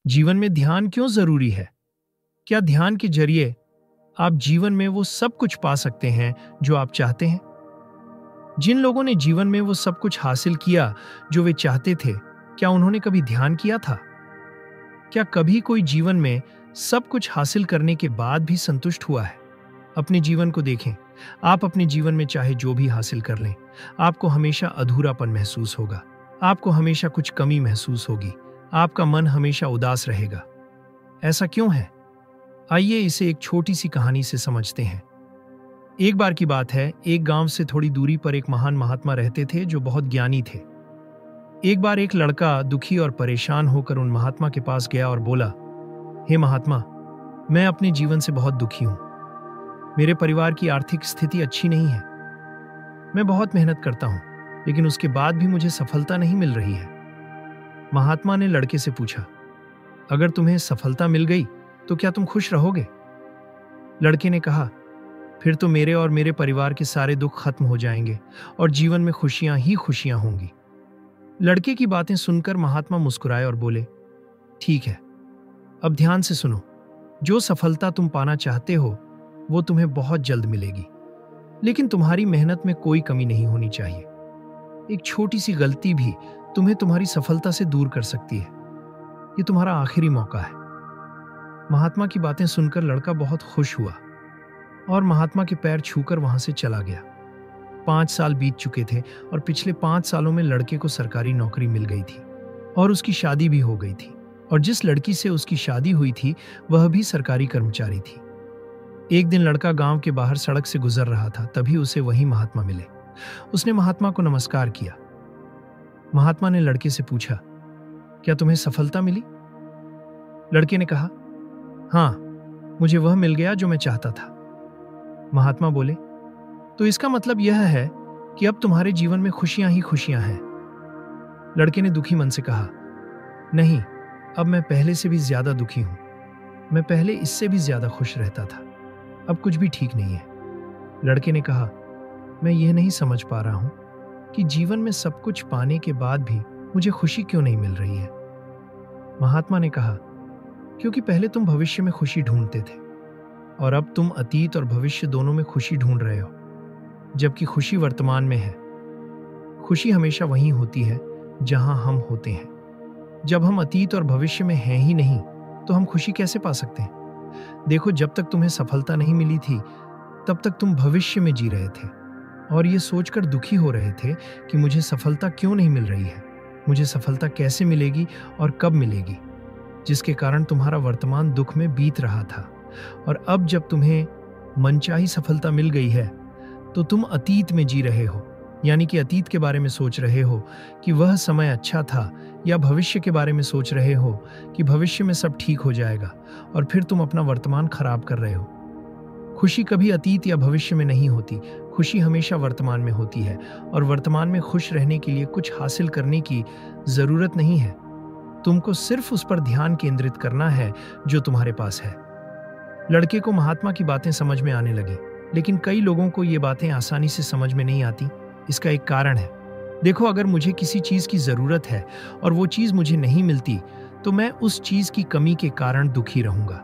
जीवन में ध्यान क्यों जरूरी है? क्या ध्यान के जरिए आप जीवन में वो सब कुछ पा सकते हैं जो आप चाहते हैं? जिन लोगों ने जीवन में वो सब कुछ हासिल किया जो वे चाहते थे, क्या उन्होंने कभी ध्यान किया था? क्या कभी कोई जीवन में सब कुछ हासिल करने के बाद भी संतुष्ट हुआ है? अपने जीवन को देखें। आप अपने जीवन में चाहे जो भी हासिल कर लें, आपको हमेशा अधूरापन महसूस होगा। आपको हमेशा कुछ कमी महसूस होगी। आपका मन हमेशा उदास रहेगा। ऐसा क्यों है? आइए इसे एक छोटी सी कहानी से समझते हैं। एक बार की बात है, एक गांव से थोड़ी दूरी पर एक महान महात्मा रहते थे जो बहुत ज्ञानी थे। एक बार एक लड़का दुखी और परेशान होकर उन महात्मा के पास गया और बोला, हे महात्मा, मैं अपने जीवन से बहुत दुखी हूं। मेरे परिवार की आर्थिक स्थिति अच्छी नहीं है। मैं बहुत मेहनत करता हूं, लेकिन उसके बाद भी मुझे सफलता नहीं मिल रही है। महात्मा ने लड़के से पूछा, अगर तुम्हें सफलता मिल गई तो क्या तुम खुश रहोगे? लड़के ने कहा, फिर तो मेरे और मेरे परिवार के सारे दुख खत्म हो जाएंगे और जीवन में खुशियां ही खुशियां होंगी। लड़के की बातें सुनकर महात्मा मुस्कुराए और बोले, ठीक है, अब ध्यान से सुनो। जो सफलता तुम पाना चाहते हो वो तुम्हें बहुत जल्द मिलेगी, लेकिन तुम्हारी मेहनत में कोई कमी नहीं होनी चाहिए। एक छोटी सी गलती भी तुम्हें तुम्हारी सफलता से दूर कर सकती है। ये तुम्हारा आखिरी मौका है। महात्मा की बातें सुनकर लड़का बहुत खुश हुआ और महात्मा के पैर छूकर वहां से चला गया। 5 साल बीत चुके थे और पिछले 5 सालों में लड़के को सरकारी नौकरी मिल गई थी और उसकी शादी भी हो गई थी, और जिस लड़की से उसकी शादी हुई थी वह भी सरकारी कर्मचारी थी। एक दिन लड़का गांव के बाहर सड़क से गुजर रहा था, तभी उसे वही महात्मा मिले। उसने महात्मा को नमस्कार किया। महात्मा ने लड़के से पूछा, क्या तुम्हें सफलता मिली? लड़के ने कहा, हाँ, मुझे वह मिल गया जो मैं चाहता था। महात्मा बोले, तो इसका मतलब यह है कि अब तुम्हारे जीवन में खुशियां ही खुशियां हैं। लड़के ने दुखी मन से कहा, नहीं, अब मैं पहले से भी ज्यादा दुखी हूं। मैं पहले इससे भी ज्यादा खुश रहता था, अब कुछ भी ठीक नहीं है। लड़के ने कहा, मैं यह नहीं समझ पा रहा हूं कि जीवन में सब कुछ पाने के बाद भी मुझे खुशी क्यों नहीं मिल रही है। महात्मा ने कहा, क्योंकि पहले तुम भविष्य में खुशी ढूंढते थे और अब तुम अतीत और भविष्य दोनों में खुशी ढूंढ रहे हो, जबकि खुशी वर्तमान में है। खुशी हमेशा वहीं होती है जहां हम होते हैं। जब हम अतीत और भविष्य में हैं ही नहीं, तो हम खुशी कैसे पा सकते हैं? देखो, जब तक तुम्हें सफलता नहीं मिली थी तब तक तुम भविष्य में जी रहे थे और ये सोचकर दुखी हो रहे थे कि मुझे सफलता क्यों नहीं मिल रही है, मुझे सफलता कैसे मिलेगी और कब मिलेगी, जिसके कारण तुम्हारा वर्तमान दुख में बीत रहा था। और अब जब तुम्हें मनचाही सफलता मिल गई है तो तुम अतीत में जी रहे हो, यानी कि अतीत के बारे में सोच रहे हो कि वह समय अच्छा था, या भविष्य के बारे में सोच रहे हो कि भविष्य में सब ठीक हो जाएगा, और फिर तुम अपना वर्तमान खराब कर रहे हो। खुशी कभी अतीत या भविष्य में नहीं होती। खुशी हमेशा वर्तमान में होती है, और वर्तमान में खुश रहने के लिए कुछ हासिल करने की जरूरत नहीं है। तुमको सिर्फ उस पर ध्यान केंद्रित करना है जो तुम्हारे पास है। लड़के को महात्मा की बातें समझ में आने लगी, लेकिन कई लोगों को ये बातें आसानी से समझ में नहीं आती। इसका एक कारण है। देखो, अगर मुझे किसी चीज की जरूरत है और वो चीज मुझे नहीं मिलती, तो मैं उस चीज की कमी के कारण दुखी रहूंगा।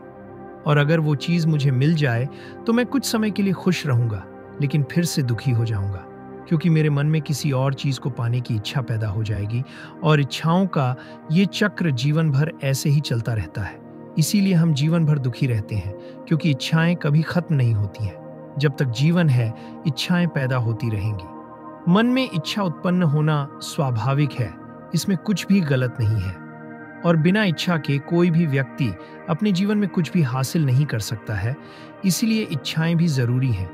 और अगर वो चीज मुझे मिल जाए तो मैं कुछ समय के लिए खुश रहूंगा, लेकिन फिर से दुखी हो जाऊंगा, क्योंकि मेरे मन में किसी और चीज को पाने की इच्छा पैदा हो जाएगी, और इच्छाओं का ये चक्र जीवन भर ऐसे ही चलता रहता है। इसीलिए हम जीवन भर दुखी रहते हैं, क्योंकि इच्छाएं कभी खत्म नहीं होती हैं। जब तक जीवन है, इच्छाएं पैदा होती रहेंगी। मन में इच्छा उत्पन्न होना स्वाभाविक है, इसमें कुछ भी गलत नहीं है, और बिना इच्छा के कोई भी व्यक्ति अपने जीवन में कुछ भी हासिल नहीं कर सकता है। इसीलिए इच्छाएं भी जरूरी हैं।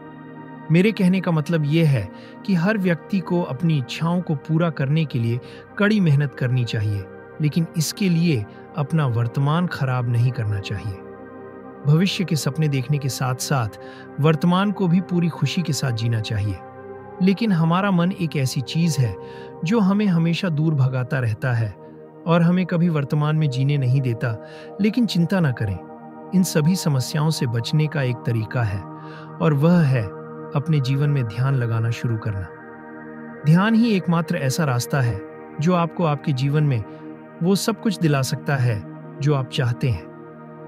मेरे कहने का मतलब यह है कि हर व्यक्ति को अपनी इच्छाओं को पूरा करने के लिए कड़ी मेहनत करनी चाहिए, लेकिन इसके लिए अपना वर्तमान खराब नहीं करना चाहिए। भविष्य के सपने देखने के साथ साथ वर्तमान को भी पूरी खुशी के साथ जीना चाहिए। लेकिन हमारा मन एक ऐसी चीज है जो हमें हमेशा दूर भगाता रहता है और हमें कभी वर्तमान में जीने नहीं देता। लेकिन चिंता न करें, इन सभी समस्याओं से बचने का एक तरीका है, और वह है अपने जीवन में ध्यान लगाना शुरू करना। ध्यान ही एकमात्र ऐसा रास्ता है जो आपको आपके जीवन में वो सब कुछ दिला सकता है जो आप चाहते हैं,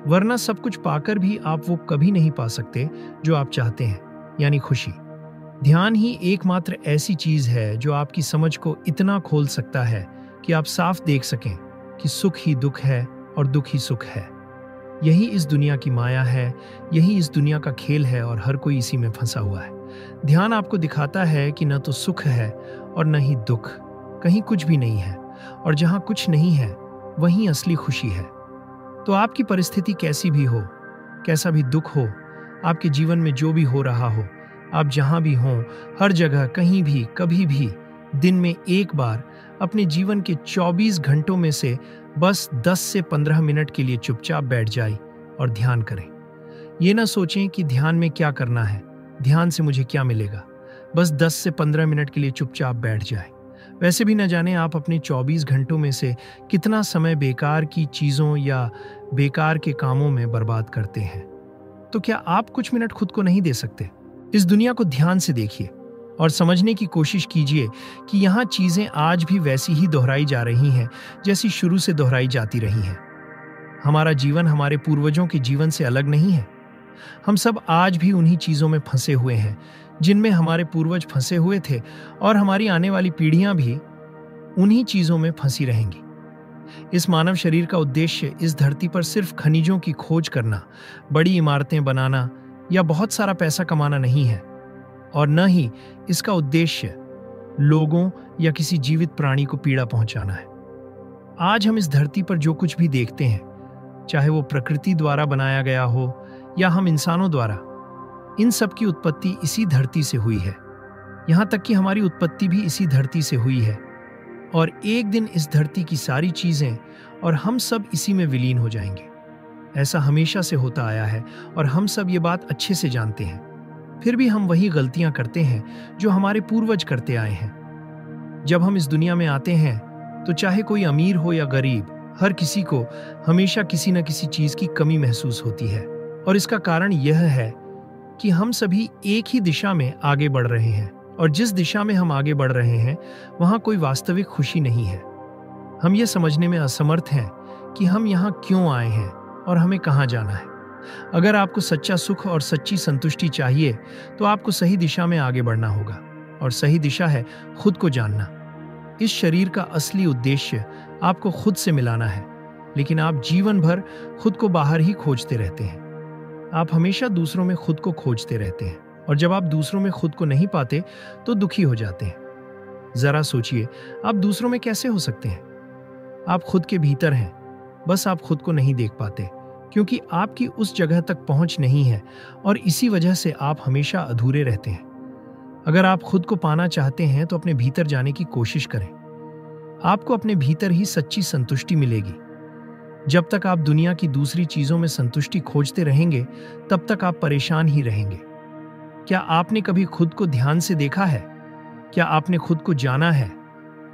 वरना सब कुछ पाकर भी आप वो कभी नहीं पा सकते जो आप चाहते हैं, यानी खुशी। ध्यान ही एकमात्र ऐसी चीज है जो आपकी समझ को इतना खोल सकता है कि आप साफ देख सकें कि सुख ही दुख है और दुख ही सुख है। यही इस दुनिया की माया है, यही इस दुनिया का खेल है और हर कोई इसी में फंसा हुआ है। ध्यान आपको दिखाता है कि न तो सुख है और न ही दुख, कहीं कुछ भी नहीं है, और जहां कुछ नहीं है वहीं असली खुशी है। तो आपकी परिस्थिति कैसी भी हो, कैसा भी दुख हो, आपके जीवन में जो भी हो रहा हो, आप जहां भी हों, हर जगह, कहीं भी, कभी भी, दिन में एक बार अपने जीवन के 24 घंटों में से बस 10 से 15 मिनट के लिए चुपचाप बैठ जाए और ध्यान करें। ये ना सोचें कि ध्यान में क्या करना है, ध्यान से मुझे क्या मिलेगा। बस 10 से 15 मिनट के लिए चुपचाप बैठ जाए। वैसे भी न जाने आप अपने 24 घंटों में से कितना समय बेकार की चीज़ों या बेकार के कामों में बर्बाद करते हैं। तो क्या आप कुछ मिनट खुद को नहीं दे सकते? इस दुनिया को ध्यान से देखिए और समझने की कोशिश कीजिए कि यहाँ चीज़ें आज भी वैसी ही दोहराई जा रही हैं जैसी शुरू से दोहराई जाती रही हैं। हमारा जीवन हमारे पूर्वजों के जीवन से अलग नहीं है। हम सब आज भी उन्हीं चीज़ों में फंसे हुए हैं जिनमें हमारे पूर्वज फंसे हुए थे, और हमारी आने वाली पीढ़ियां भी उन्हीं चीज़ों में फंसी रहेंगी। इस मानव शरीर का उद्देश्य इस धरती पर सिर्फ खनिजों की खोज करना, बड़ी इमारतें बनाना या बहुत सारा पैसा कमाना नहीं है, और न ही इसका उद्देश्य लोगों या किसी जीवित प्राणी को पीड़ा पहुंचाना है। आज हम इस धरती पर जो कुछ भी देखते हैं, चाहे वो प्रकृति द्वारा बनाया गया हो या हम इंसानों द्वारा, इन सब की उत्पत्ति इसी धरती से हुई है। यहाँ तक कि हमारी उत्पत्ति भी इसी धरती से हुई है, और एक दिन इस धरती की सारी चीजें और हम सब इसी में विलीन हो जाएंगे। ऐसा हमेशा से होता आया है और हम सब ये बात अच्छे से जानते हैं। फिर भी हम वही गलतियां करते हैं जो हमारे पूर्वज करते आए हैं। जब हम इस दुनिया में आते हैं तो चाहे कोई अमीर हो या गरीब, हर किसी को हमेशा किसी न किसी चीज की कमी महसूस होती है, और इसका कारण यह है कि हम सभी एक ही दिशा में आगे बढ़ रहे हैं, और जिस दिशा में हम आगे बढ़ रहे हैं वहां कोई वास्तविक खुशी नहीं है। हम ये समझने में असमर्थ हैं कि हम यहाँ क्यों आए हैं और हमें कहाँ जाना है। अगर आपको सच्चा सुख और सच्ची संतुष्टि चाहिए तो आपको सही दिशा में आगे बढ़ना होगा, और सही दिशा है खुद को जानना। इस शरीर का असली उद्देश्य आपको खुद से मिलाना है, लेकिन आप जीवन भर खुद को बाहर ही खोजते रहते हैं। आप हमेशा दूसरों में खुद को खोजते रहते हैं, और जब आप दूसरों में खुद को नहीं पाते तो दुखी हो जाते हैं। जरा सोचिए, आप दूसरों में कैसे हो सकते हैं? आप खुद के भीतर हैं, बस आप खुद को नहीं देख पाते क्योंकि आपकी उस जगह तक पहुंच नहीं है, और इसी वजह से आप हमेशा अधूरे रहते हैं। अगर आप खुद को पाना चाहते हैं तो अपने भीतर जाने की कोशिश करें। आपको अपने भीतर ही सच्ची संतुष्टि मिलेगी। जब तक आप दुनिया की दूसरी चीजों में संतुष्टि खोजते रहेंगे तब तक आप परेशान ही रहेंगे। क्या आपने कभी खुद को ध्यान से देखा है? क्या आपने खुद को जाना है?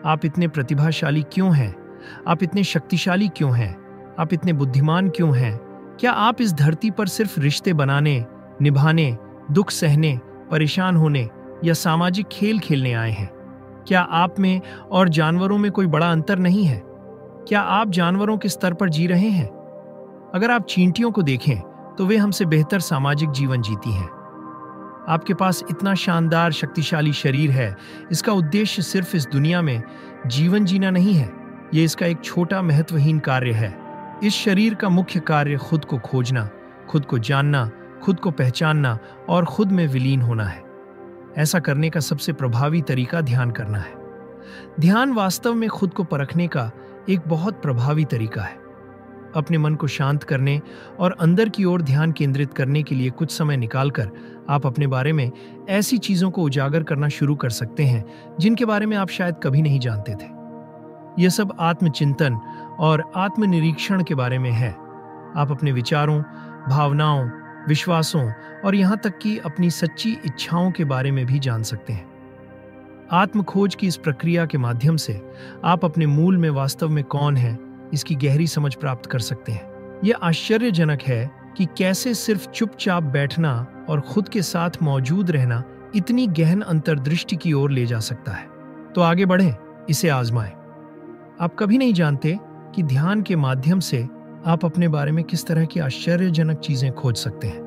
आप इतने प्रतिभाशाली क्यों हैं? आप इतने शक्तिशाली क्यों हैं? आप इतने बुद्धिमान क्यों हैं? क्या आप इस धरती पर सिर्फ रिश्ते बनाने, निभाने, दुख सहने, परेशान होने या सामाजिक खेल खेलने आए हैं? क्या आप में और जानवरों में कोई बड़ा अंतर नहीं है? क्या आप जानवरों के स्तर पर जी रहे हैं? अगर आप चींटियों को देखें तो वे हमसे बेहतर सामाजिक जीवन जीती हैं। आपके पास इतना शानदार शक्तिशाली शरीर है, इसका उद्देश्य सिर्फ इस दुनिया में जीवन जीना नहीं है। ये इसका एक छोटा महत्वहीन कार्य है। इस शरीर का मुख्य कार्य खुद को खोजना, खुद को जानना, खुद को पहचानना और खुद में विलीन होना है। ऐसा करने का सबसे प्रभावी तरीका ध्यान करना है। ध्यान वास्तव में खुद को परखने का एक बहुत प्रभावी तरीका है। अपने मन को शांत करने और अंदर की ओर ध्यान केंद्रित करने के लिए कुछ समय निकालकर आप अपने बारे में ऐसी चीजों को उजागर करना शुरू कर सकते हैं जिनके बारे में आप शायद कभी नहीं जानते थे। यह सब आत्मचिंतन और आत्मनिरीक्षण के बारे में है। आप अपने विचारों, भावनाओं, विश्वासों और यहाँ तक कि अपनी सच्ची इच्छाओं के बारे में भी जान सकते हैं। आत्मखोज की इस प्रक्रिया के माध्यम से आप अपने मूल में वास्तव में कौन हैं, इसकी गहरी समझ प्राप्त कर सकते हैं। यह आश्चर्यजनक है कि कैसे सिर्फ चुपचाप बैठना और खुद के साथ मौजूद रहना इतनी गहन अंतर्दृष्टि की ओर ले जा सकता है। तो आगे बढ़ें, इसे आजमाएं। आप कभी नहीं जानते कि ध्यान के माध्यम से आप अपने बारे में किस तरह की आश्चर्यजनक चीजें खोज सकते हैं।